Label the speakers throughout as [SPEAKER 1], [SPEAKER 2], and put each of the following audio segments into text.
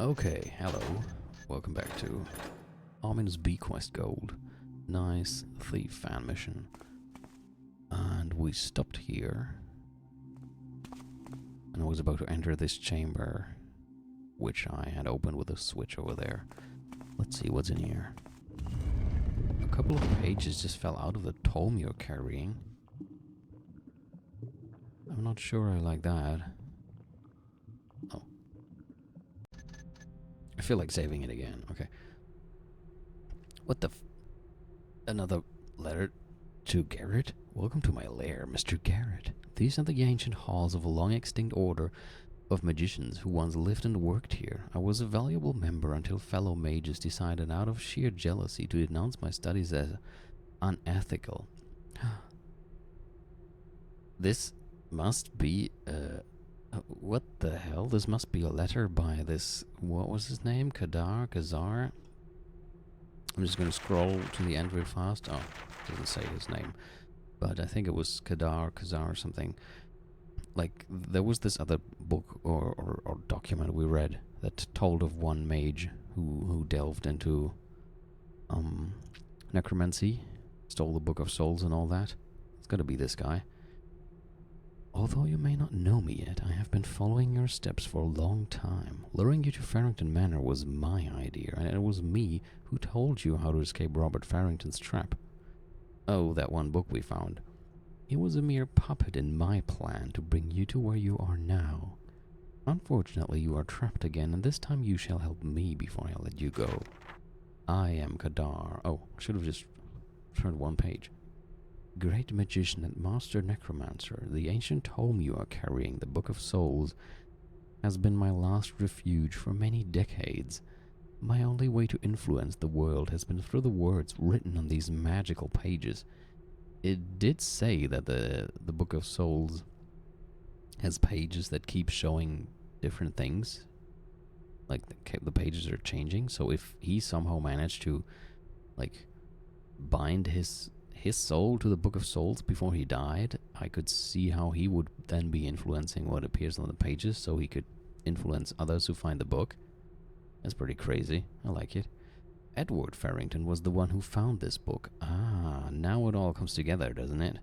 [SPEAKER 1] Okay, hello. Welcome back to Armin's Bequest Gold. Nice thief fan mission. And we stopped here. And I was about to enter this chamber, which I had opened with a switch over there. Let's see what's in here. A couple of pages just fell out of the tome you're carrying. I'm not sure I like that. Oh. I feel like saving it again. Okay. What the Another letter to Garrett? Welcome to my lair, Mr. Garrett. These are the ancient halls of a long-extinct order of magicians who once lived and worked here. I was a valuable member until fellow mages decided out of sheer jealousy to denounce my studies as unethical. This must be, what the hell? This must be a letter by this, what was his name? Kazar? I'm just going to scroll to the end real fast. Oh, it doesn't say his name. But I think it was Kazar or something. Like, there was this other book or document we read that told of one mage who delved into necromancy, stole the Book of Souls and all that. It's got to be this guy. Although you may not know me yet, I have been following your steps for a long time. Luring you to Farrington Manor was my idea, and it was me who told you how to escape Robert Farrington's trap. Oh, that one book we found. It was a mere puppet in my plan to bring you to where you are now. Unfortunately, you are trapped again, and this time you shall help me before I let you go. I am Kadar. Oh, I should have just turned one page. Great magician and master necromancer, the ancient tome you are carrying, the Book of Souls, has been my last refuge for many decades. My only way to influence the world has been through the words written on these magical pages. It did say that the Book of Souls has pages that keep showing different things. Like, the pages are changing, so if he somehow managed to, like, bind his soul to the Book of Souls before he died, I could see how he would then be influencing what appears on the pages, so he could influence others who find the book. That's pretty crazy. I like it. Edward Farrington was the one who found this book. Ah, now it all comes together, doesn't it?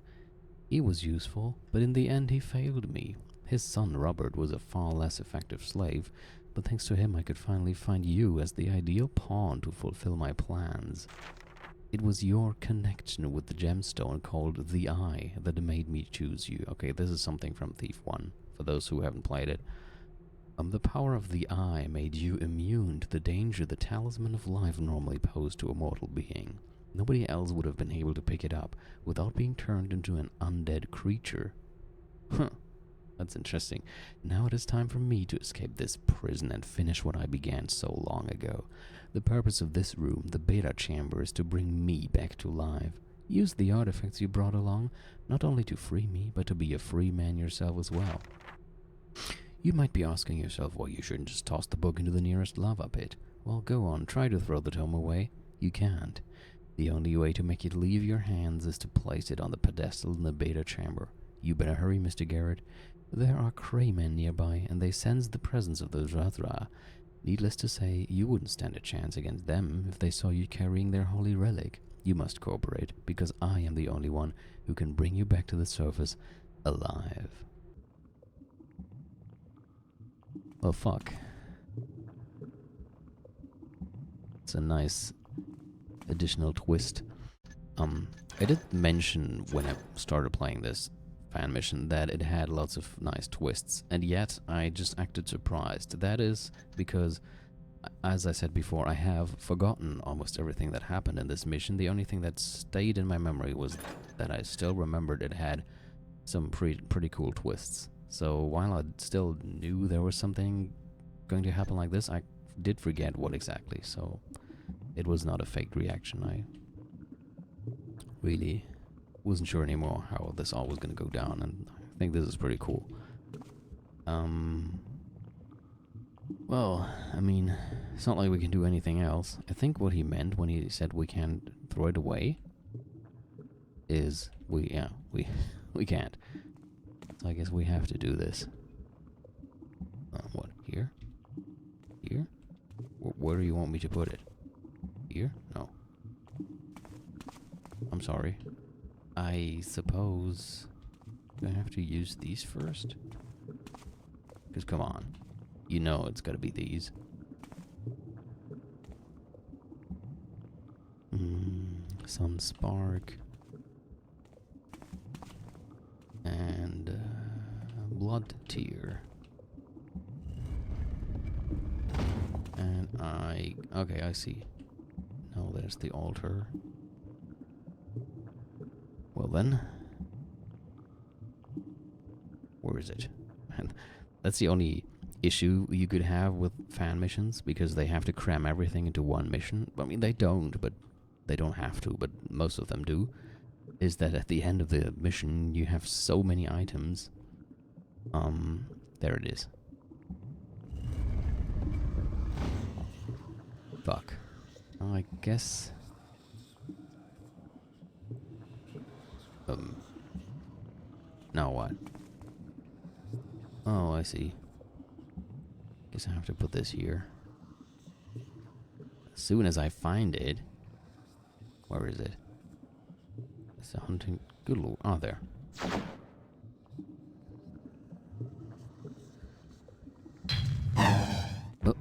[SPEAKER 1] He was useful, but in the end he failed me. His son Robert was a far less effective slave, but thanks to him I could finally find you as the ideal pawn to fulfill my plans. It was your connection with the gemstone called the Eye that made me choose you. Okay, this is something from Thief 1, for those who haven't played it. The power of the Eye made you immune to the danger the talisman of life normally posed to a mortal being. Nobody else would have been able to pick it up without being turned into an undead creature. Huh. That's interesting. Now it is time for me to escape this prison and finish what I began so long ago. The purpose of this room, the beta chamber, is to bring me back to life. Use the artifacts you brought along, not only to free me, but to be a free man yourself as well. You might be asking yourself why you shouldn't just toss the book into the nearest lava pit. Well, go on, try to throw the tome away. You can't. The only way to make it leave your hands is to place it on the pedestal in the beta chamber. You better hurry, Mr. Garrett. There are craymen nearby, and they sense the presence of the Razra. Needless to say, you wouldn't stand a chance against them if they saw you carrying their holy relic. You must cooperate, because I am the only one who can bring you back to the surface alive. Oh, fuck. It's a nice additional twist. I did mention when I started playing this fan mission that it had lots of nice twists, and yet I just acted surprised. That is because, as I said before, I have forgotten almost everything that happened in this mission. The only thing that stayed in my memory was that I still remembered it had some pretty cool twists. So while I still knew there was something going to happen like this, I did forget what exactly, so it was not a faked reaction. I really wasn't sure anymore how this all was going to go down, and I think this is pretty cool. Well, I mean, it's not like we can do anything else. I think what he meant when he said we can't throw it away is we can't. So I guess we have to do this. What, here? Here? where do you want me to put it? Here? No. I'm sorry. I suppose I have to use these first? Because come on. You know it's gotta be these. Sun Spark. And Blood Tear. And okay, I see. No, there's the altar. Well then. Where is it? And that's the only issue you could have with fan missions, because they have to cram everything into one mission. I mean, they don't, but they don't have to, but most of them do. Is that at the end of the mission, you have so many items. There it is. Fuck. I guess... Now what? Oh, I see. Guess I have to put this here. As soon as I find it... Where is it? It's a hunting... Good lord. Oh, there. Oh.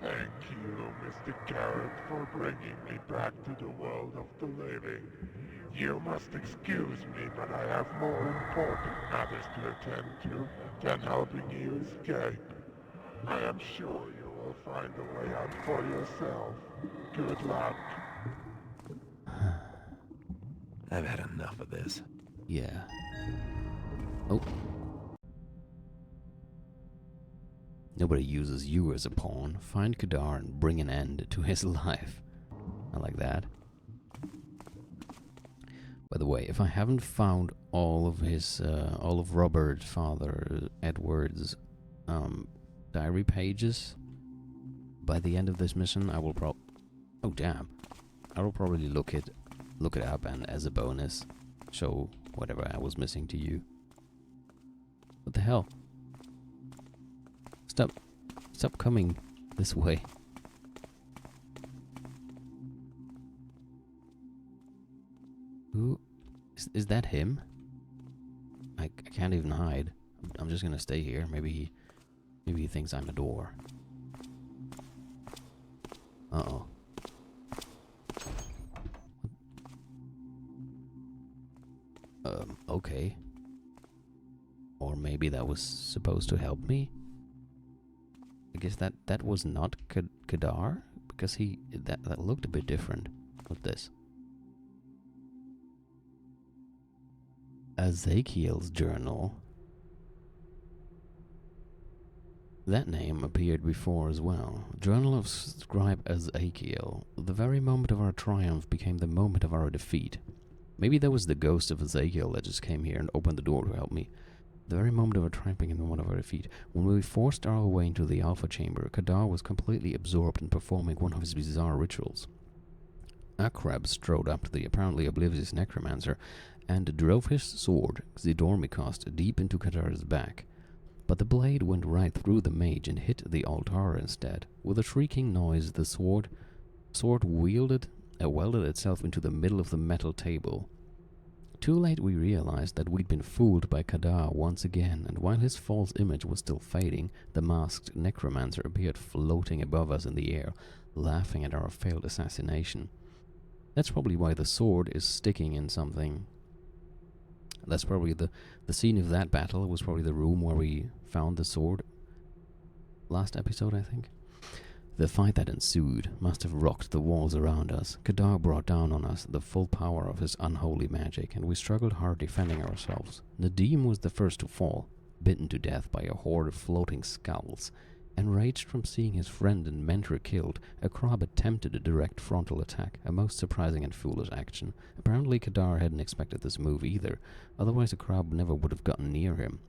[SPEAKER 2] Thank you, Mr. Carrot, for bringing me back to the world of the living. You must excuse me, but I have more important matters to attend to than helping you escape. I am sure you will find a way out for yourself. Good luck.
[SPEAKER 3] I've had enough of this.
[SPEAKER 1] Yeah. Oh. Nobody uses you as a pawn. Find Kadar and bring an end to his life. I like that. By the way, if I haven't found all of Robert Father Edward's diary pages by the end of this mission, I will oh damn, I will probably look it up and as a bonus show whatever I was missing to you. What the hell? Stop coming this way. Who is that? Him? I can't even hide. I'm just gonna stay here. Maybe he thinks I'm a door. Uh-oh. Okay. Or maybe that was supposed to help me? I guess that was not Kadar, because that looked a bit different. What's this? Az'Achiel's journal. That name appeared before as well. Journal of Scribe Az'Achiel. The very moment of our triumph became the moment of our defeat. Maybe that was the ghost of Az'Achiel that just came here and opened the door to help me. The very moment of our triumph became the moment of our defeat. When we forced our way into the Alpha Chamber, Kadar was completely absorbed in performing one of his bizarre rituals. Akrab strode up to the apparently oblivious necromancer and drove his sword, Xidormikost, deep into Kadar's back. But the blade went right through the mage and hit the altar instead. With a shrieking noise, the sword welded itself into the middle of the metal table. Too late we realized that we'd been fooled by Kadar once again, and while his false image was still fading, the masked necromancer appeared floating above us in the air, laughing at our failed assassination. That's probably why the sword is sticking in something. That's probably the scene of that battle. It was probably the room where we found the sword. Last episode, I think. The fight that ensued must have rocked the walls around us. Kadar brought down on us the full power of his unholy magic, and we struggled hard defending ourselves. Nadim was the first to fall, bitten to death by a horde of floating skulls. Enraged from seeing his friend and mentor killed, Akrab attempted a direct frontal attack, a most surprising and foolish action. Apparently Kadar hadn't expected this move either, otherwise Akrab never would have gotten near him.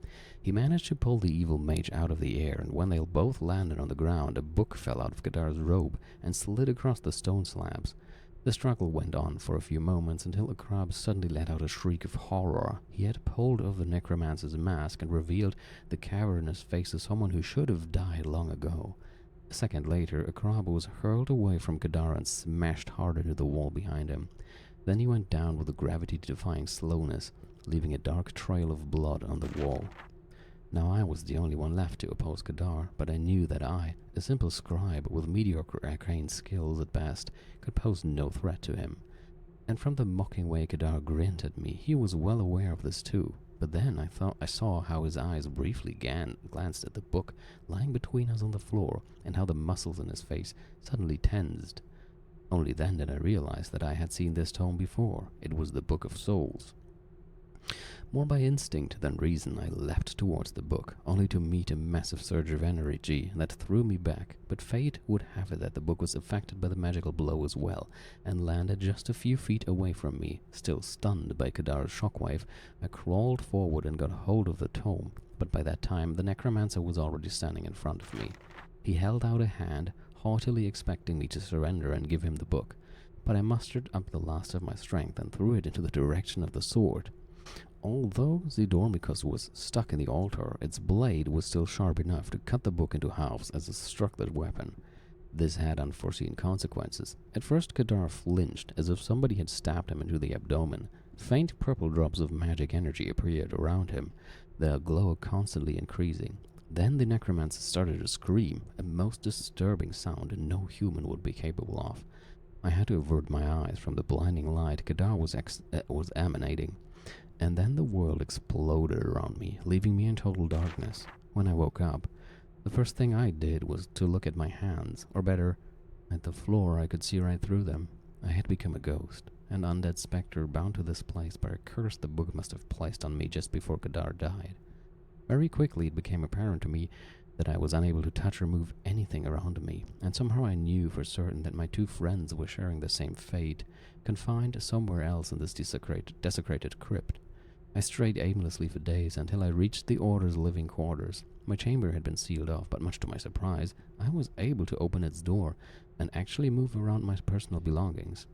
[SPEAKER 1] He managed to pull the evil mage out of the air, and when they both landed on the ground, a book fell out of Kadar's robe and slid across the stone slabs. The struggle went on for a few moments until a crab suddenly let out a shriek of horror. He had pulled off the necromancer's mask and revealed the cavernous face of someone who should have died long ago. A second later, a crab was hurled away from Kadar and smashed hard into the wall behind him. Then he went down with a gravity-defying slowness, leaving a dark trail of blood on the wall. Now I was the only one left to oppose Kadar, but I knew that I, a simple scribe with mediocre arcane skills at best, could pose no threat to him. And from the mocking way Kadar grinned at me, he was well aware of this too. But then I saw how his eyes briefly glanced at the book lying between us on the floor, and how the muscles in his face suddenly tensed. Only then did I realize that I had seen this tome before. It was the Book of Souls. More by instinct than reason, I leapt towards the book, only to meet a massive surge of energy that threw me back. But fate would have it that the book was affected by the magical blow as well, and landed just a few feet away from me. Still stunned by Kadar's shockwave, I crawled forward and got hold of the tome, but by that time the necromancer was already standing in front of me. He held out a hand, haughtily expecting me to surrender and give him the book, but I mustered up the last of my strength and threw it into the direction of the sword. Although Zidormicus was stuck in the altar, its blade was still sharp enough to cut the book into halves as it struck the weapon. This had unforeseen consequences. At first Kadar flinched, as if somebody had stabbed him into the abdomen. Faint purple drops of magic energy appeared around him, the glow constantly increasing. Then the necromancer started to scream, a most disturbing sound no human would be capable of. I had to avert my eyes from the blinding light Kadar was emanating. And then the world exploded around me, leaving me in total darkness. When I woke up, the first thing I did was to look at my hands, or better, at the floor. I could see right through them. I had become a ghost, an undead spectre bound to this place by a curse the book must have placed on me just before Kadar died. Very quickly it became apparent to me that I was unable to touch or move anything around me, and somehow I knew for certain that my two friends were sharing the same fate, confined somewhere else in this desecrated crypt. I strayed aimlessly for days until I reached the Order's living quarters. My chamber had been sealed off, but much to my surprise, I was able to open its door and actually move around my personal belongings.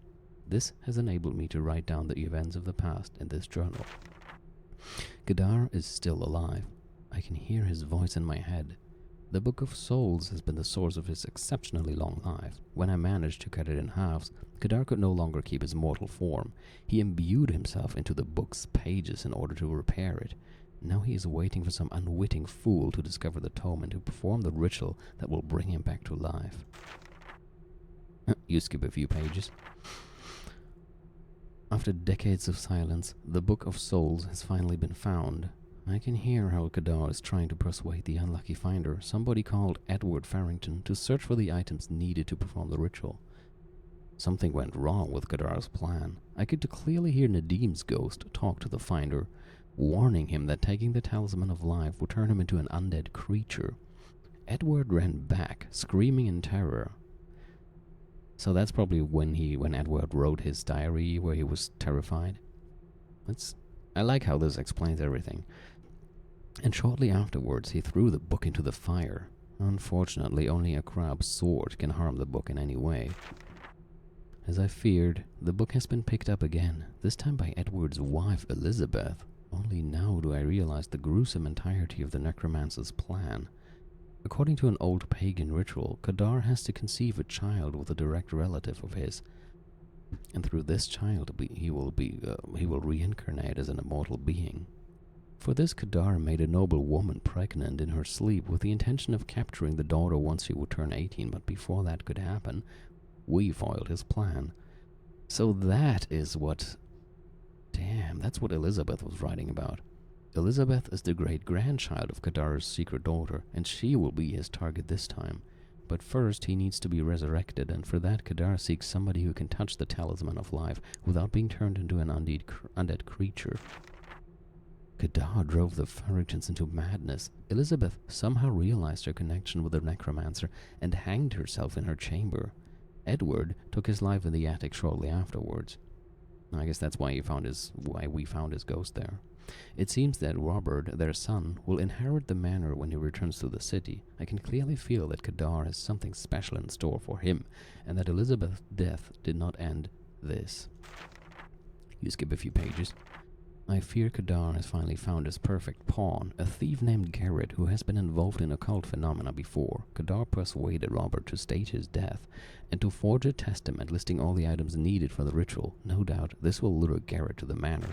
[SPEAKER 1] This has enabled me to write down the events of the past in this journal. Kadar is still alive. I can hear his voice in my head. The Book of Souls has been the source of his exceptionally long life. When I managed to cut it in halves, Kadar could no longer keep his mortal form. He imbued himself into the book's pages in order to repair it. Now he is waiting for some unwitting fool to discover the tome and to perform the ritual that will bring him back to life. You skip a few pages. After decades of silence, the Book of Souls has finally been found. I can hear how Kadar is trying to persuade the unlucky finder, somebody called Edward Farrington, to search for the items needed to perform the ritual. Something went wrong with Kadar's plan. I could clearly hear Nadim's ghost talk to the finder, warning him that taking the talisman of life would turn him into an undead creature. Edward ran back, screaming in terror. So that's probably when Edward wrote his diary where he was terrified. I like how this explains everything. And shortly afterwards he threw the book into the fire. Unfortunately, only a crab's sword can harm the book in any way. As I feared, the book has been picked up again, this time by Edward's wife Elizabeth. Only now do I realize the gruesome entirety of the necromancer's plan. According to an old pagan ritual, Kadar has to conceive a child with a direct relative of his, and through this child he will reincarnate as an immortal being. For this, Kadar made a noble woman pregnant in her sleep with the intention of capturing the daughter once she would turn 18, but before that could happen, we foiled his plan. So that is what... Damn, that's what Elizabeth was writing about. Elizabeth is the great-grandchild of Kadar's secret daughter, and she will be his target this time. But first he needs to be resurrected, and for that Kadar seeks somebody who can touch the talisman of life without being turned into an undead creature. Kadar drove the Farringtons into madness. Elizabeth somehow realized her connection with the necromancer and hanged herself in her chamber. Edward took his life in the attic shortly afterwards. I guess that's why we found his ghost there. It seems that Robert, their son, will inherit the manor when he returns to the city. I can clearly feel that Kadar has something special in store for him, and that Elizabeth's death did not end this. You skip a few pages. I fear Kadar has finally found his perfect pawn, a thief named Garrett who has been involved in occult phenomena before. Kadar persuaded Robert to stage his death and to forge a testament listing all the items needed for the ritual. No doubt this will lure Garrett to the manor.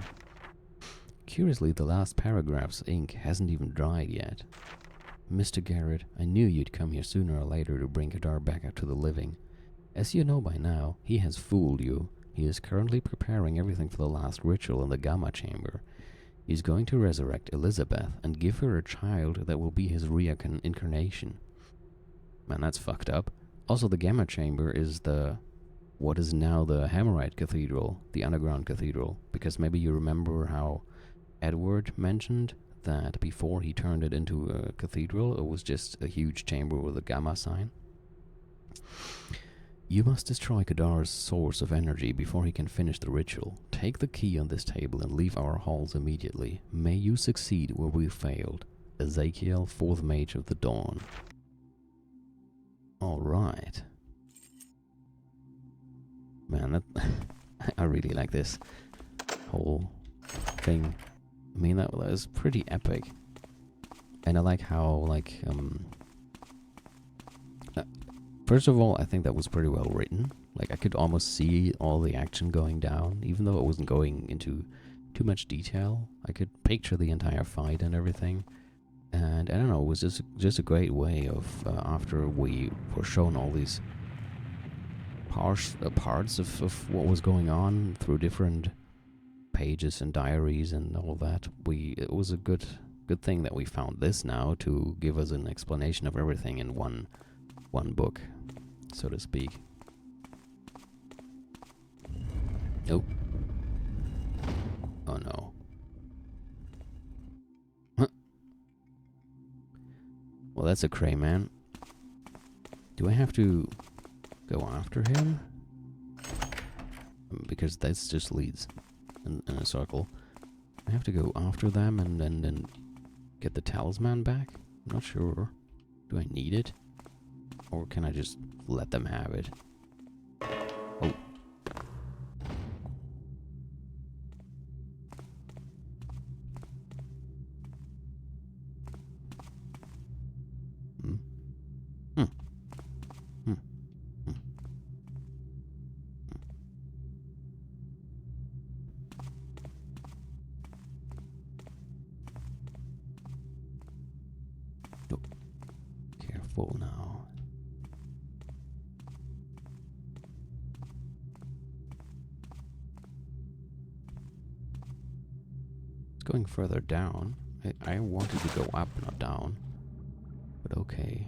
[SPEAKER 1] Curiously, the last paragraph's ink hasn't even dried yet. Mr. Garrett, I knew you'd come here sooner or later to bring Kadar back up to the living. As you know by now, he has fooled you. He is currently preparing everything for the last ritual in the Gamma Chamber. He's going to resurrect Elizabeth and give her a child that will be his reincarnation. Man, that's fucked up. Also, the Gamma Chamber is what is now the Hammerite Cathedral, the underground cathedral, because maybe you remember how Edward mentioned that before he turned it into a cathedral, it was just a huge chamber with a Gamma sign. You must destroy Kadar's source of energy before he can finish the ritual. Take the key on this table and leave our halls immediately. May you succeed where we failed. Az'Achiel, 4th Mage of the Dawn. Alright. Man, that I really like this whole thing. I mean, that was pretty epic. And I like how, first of all, I think that was pretty well written. Like, I could almost see all the action going down, even though it wasn't going into too much detail. I could picture the entire fight and everything. And I don't know, it was just a great way of, after we were shown all these parts of what was going on through different pages and diaries and all that, it was a good thing that we found this now to give us an explanation of everything in one book, so to speak. Nope. Oh no. Huh. Well, that's a cray, man. Do I have to go after him? Because this just leads in a circle. I have to go after them and then get the talisman back? I'm not sure. Do I need it? Or can I just let them have it? Oh. Hmm. Hmm. Hmm. Hmm. Oh. Careful now. Going further down. I wanted to go up, not down. But okay.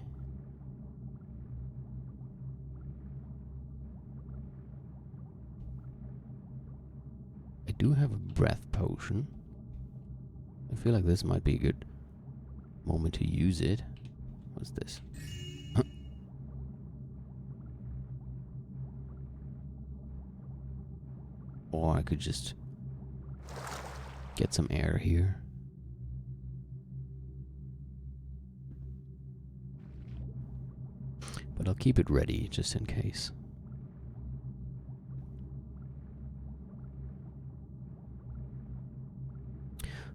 [SPEAKER 1] I do have a breath potion. I feel like this might be a good moment to use it. What's this? Huh. Or I could just get some air here. But I'll keep it ready just in case.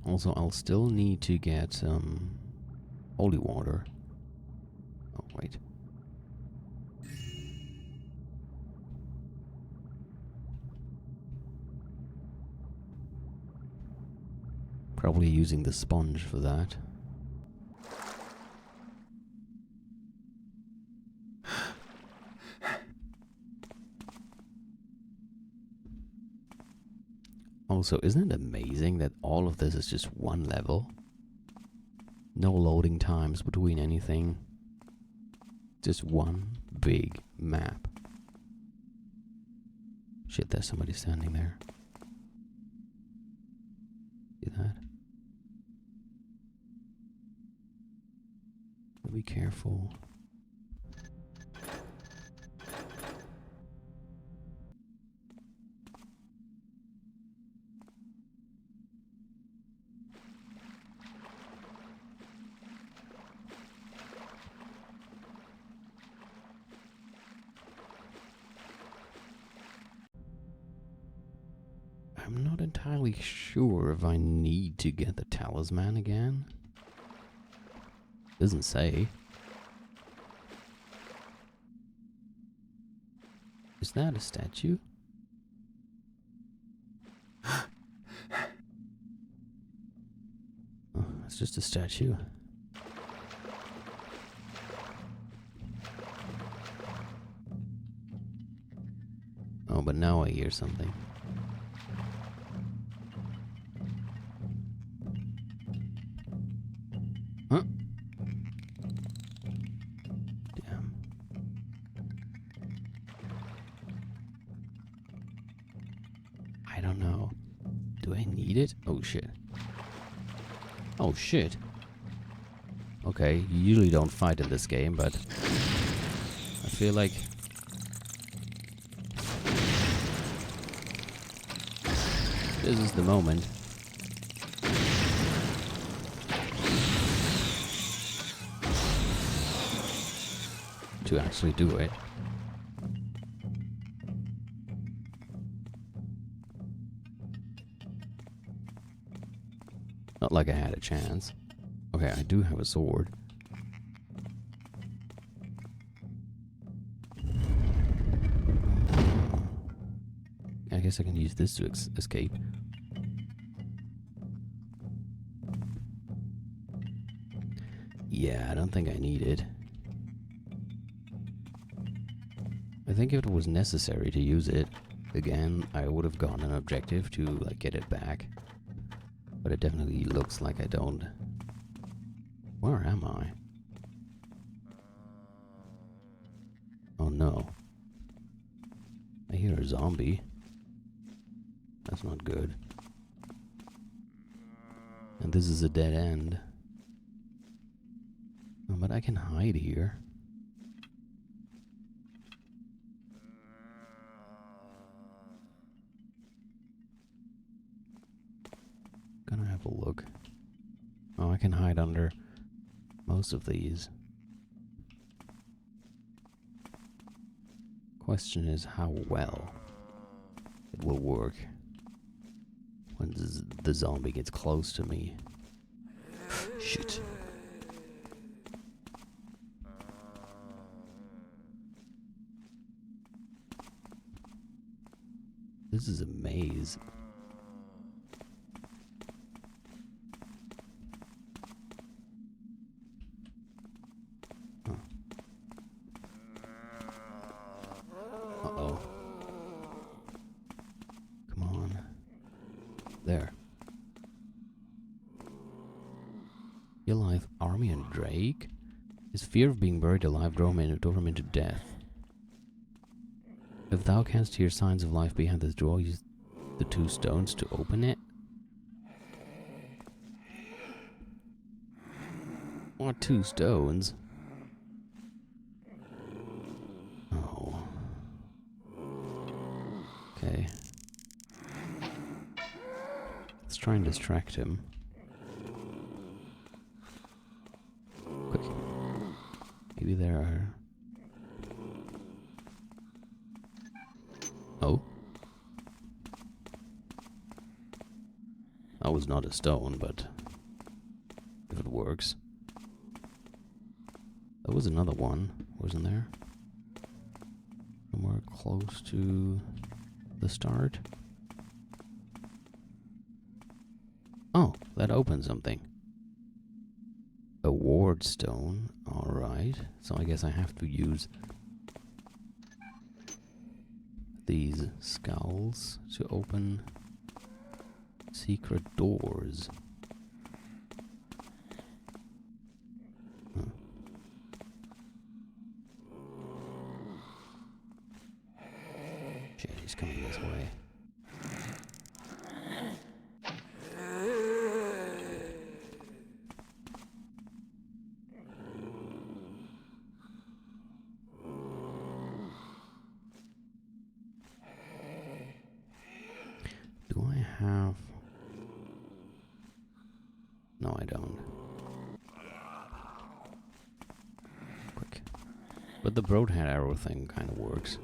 [SPEAKER 1] Also, I'll still need to get some holy water. Oh, wait. Probably using the sponge for that. Also, isn't it amazing that all of this is just one level? No loading times between anything. Just one big map. Shit, there's somebody standing there. See that? Be careful. I'm not entirely sure if I need to get the talisman again. Doesn't say. Is that a statue? Oh, it's just a statue. Oh, but now I hear something. Huh? Damn. I don't know. Do I need it? Oh shit. Oh shit. Okay, you usually don't fight in this game, but I feel like this is the moment. To actually do it. Not like I had a chance. Okay, I do have a sword. I guess I can use this to escape. Yeah, I don't think I need it. I think if it was necessary to use it again, I would have gotten an objective to like get it back. But it definitely looks like I don't. Where am I? Oh no. I hear a zombie. That's not good. And this is a dead end. Oh, but I can hide here. Gonna have a look. Oh, I can hide under most of these. Question is how well it will work when the zombie gets close to me. Shit. This is a maze. Uh-oh. Come on. There. Your life, Army and Drake? His fear of being buried alive drove him into death. If thou canst hear signs of life behind this door, use the 2 stones to open it. What 2 stones? Oh. Okay. Let's try and distract him. Quick. Maybe there are... Oh. That was not a stone, but if it works. There was another one, wasn't there? Somewhere close to the start. Oh, that opened something. A ward stone. Alright. So I guess I have to use these skulls to open secret doors. Huh. Shit, he's coming this way. Do I have... No, I don't. Quick. But the broadhead arrow thing kind of works.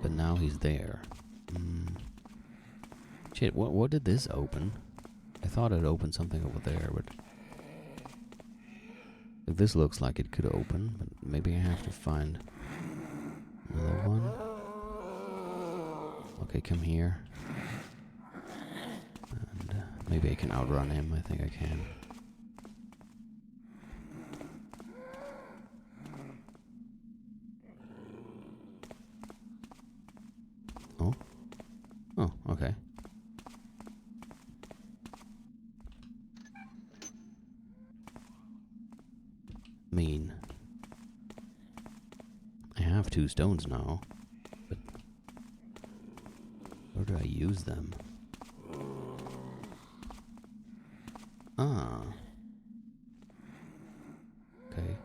[SPEAKER 1] But now now he's there. Shit, what did this open? I thought it opened something over there, but... This looks like it could open, but maybe I have to find another one. Okay, come here. And maybe I can outrun him. I think I can. Oh? Oh, okay. Mean. I have 2 stones now, but where do I use them? Ah. Okay.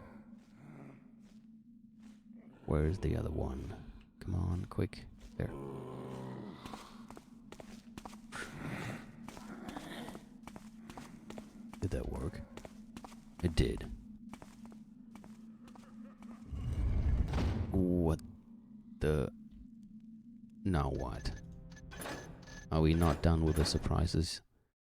[SPEAKER 1] Where's the other one? Come on, quick. There. Did that work? It did. What the... Now what? Are we not done with the surprises